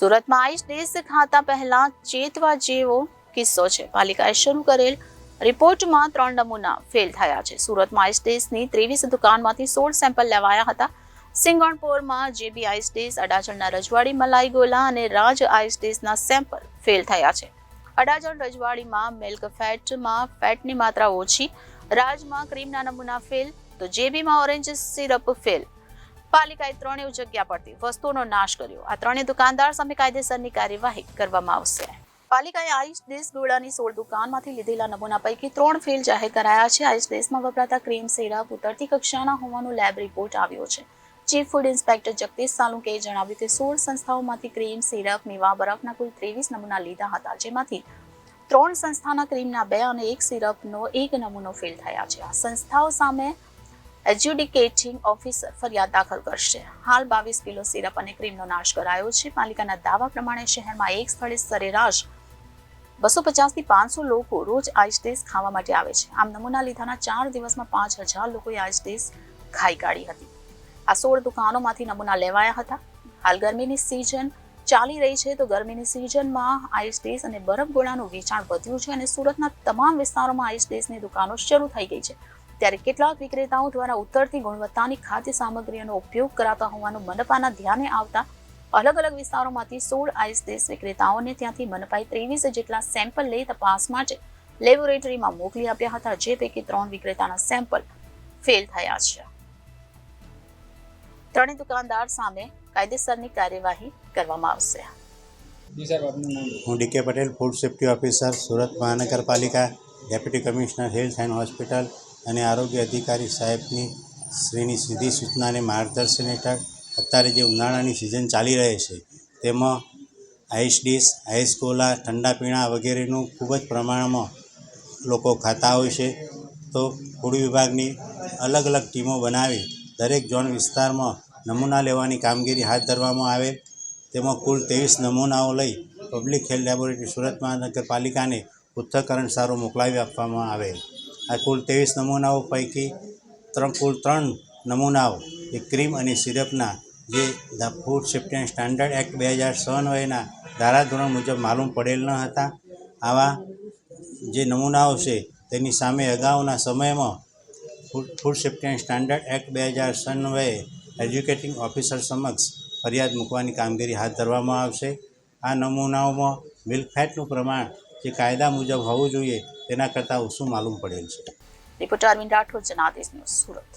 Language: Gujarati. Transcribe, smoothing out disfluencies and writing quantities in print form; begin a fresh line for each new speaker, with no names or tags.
સુરતમાં આઈસ ડિશ ખાતા પહેલા ચેતવા જેવો કિસ્સો છે. પાલિકાએ શરૂ કરેલ રિપોર્ટમાં 3 નમૂના ફેલ થયા છે. સુરતમાં આઈસ ડિશની 23 દુકાનમાંથી 16 સેમ્પલ લેવાયા હતા. સિંગણપોરમાં જેબી આઈસ ડિશ, અડાજણના રજવાડી મલાઈ ગોલા અને રાજ આઈસ ડિશના સેમ્પલ ફેલ થયા છે. અડાજણ રજવાડીમાં મિલ્ક ફેટમાં ફેટની માત્રા ઓછી, રાજમાં ક્રીમના નમૂના ફેલ, તો જેબીમાં ઓરેન્જ સિરપ ફેલ. પાલિકાએ 3 જગ્યા પરથી વસ્તુઓનો નાશ કર્યો. આ 3 દુકાનદાર સામે કાયદેસરની કાર્યવાહી કરવામાં આવશે. પાલિકાએ આઈસ ડિશ ગોળાની 16 દુકાનમાંથી લીધેલા નમૂના પૈકી 3 ફેલ જાહેર કરાયા છે. આઈસ ડિશમાં વપરાતા ક્રીમ સિરપ ઉતરતી કક્ષાના હોવાનો લેબ રિપોર્ટ આવ્યો છે. ચીફ ફૂડ ઇન્સ્પેક્ટર જગદીશ સાલુંકેએ જણાવ્યું કે 16 સંસ્થાઓમાંથી ક્રીમ સિરપ, મેવા બરફના કુલ 23 નમૂના લીધા હતા, જેમાંથી 3 સંસ્થાના ક્રીમના 2 અને 1 સિરપનો 1 નમૂનો ફેલ થયા છે. આ સંસ્થાઓ સામે એડ્યુડિકેટિંગ ઓફિસર ફરિયાદ દાખલ કરશે. હાલ 22 કિલો સિરપ અને ક્રીમનો નાશ કરાયો છે. પાલિકાના દાવા પ્રમાણે શહેરમાં એક સ્થળે સરેરાશ 250 થી 500 લોકો રોજ આઈસ ડિશ ખાવા માટે આવે છે. આમ નમૂના લીધાના 4 દિવસમાં 5000 લોકોએ આઈસ ડિશ ખાઈ કાઢી હતી. આ 16 દુકાનોમાંથી નમૂના લેવાયા હતા. હાલ ગરમીની સિઝન ચાલી રહી છે, તો ગરમીની સિઝનમાં આઈસ ડિશ અને બરફ ગોળાનું વેચાણ વધ્યું છે અને સુરતના તમામ વિસ્તારોમાં આઈસ ડિશની દુકાનો શરૂ થઈ ગઈ છે. ત્યારે કેટલાક વિક્રેતાઓ દ્વારા ઉતરતી ગુણવત્તાની ખાદ્ય સામગ્રીનો ઉપયોગ કરાતા હોવાનું મનપાના ધ્યાને આવતા અલગ અલગ વિસ્તારોમાંથી 16 આઈસ ડિશ વિક્રેતાઓને ત્યાંથી મનપાએ 23 જેટલા સેમ્પલ લઈ તપાસ માટે લેબોરેટરીમાં મોકલી આપ્યા હતા, જે પૈકી 3 વિક્રેતાના સેમ્પલ ફેલ થયા છે. 3 દુકાનદાર સામે કાયદેસરની કાર્યવાહી કરવામાં આવશે.
હું D K Patel, food safety officer, Surat મહાનગરપાલિકા, deputy commissioner health and hospital અને આરોગ્ય અધિકારી સાહેબની શ્રીની સીધી સૂચના અને માર્ગદર્શન હેઠળ અત્યારે જે ઉનાળાની સિઝન ચાલી રહી છે તેમાં આઈસ ડિશ, આઈસ ગોલા, ઠંડા પીણા વગેરેનું ખૂબ જ પ્રમાણમાં લોકો ખાતા હોય છે. તો ફૂડ વિભાગની અલગ અલગ ટીમો બનાવી દરેક ઝોન વિસ્તારમાં નમૂના લેવાની કામગીરી હાથ ધરવામાં આવે. તેમાં કુલ 23 નમૂનાઓ લઈ પબ્લિક હેલ્થ લેબોરેટરી સુરત મહાનગરપાલિકાને પૃથ્થકરણ સારો મોકલાવી આપવામાં આવે. આ કુલ 23 નમૂનાઓ પૈકી કુલ 3 નમૂનાઓ એ ક્રીમ અને સિરપના જે the food safety and standard act 2006 અન્વયના ધારાધોરણ મુજબ માલુમ પડેલ ન હતા. આવા જે નમૂનાઓ છે તેની સામે અગાઉના સમયમાં food safety and standard act 2006 અન્વયે એજ્યુકેટિંગ ઓફિસર સમક્ષ ફરિયાદ મૂકવાની કામગીરી હાથ ધરવામાં આવશે. આ નમૂનાઓમાં મિલ્ક ફેટનું પ્રમાણ જે કાયદા મુજબ હોવું જોઈએ તેના કરતાં ઓછું માલુમ પડેલ છે.
Reporter Arvind Rathod, Janadesh news, Surat.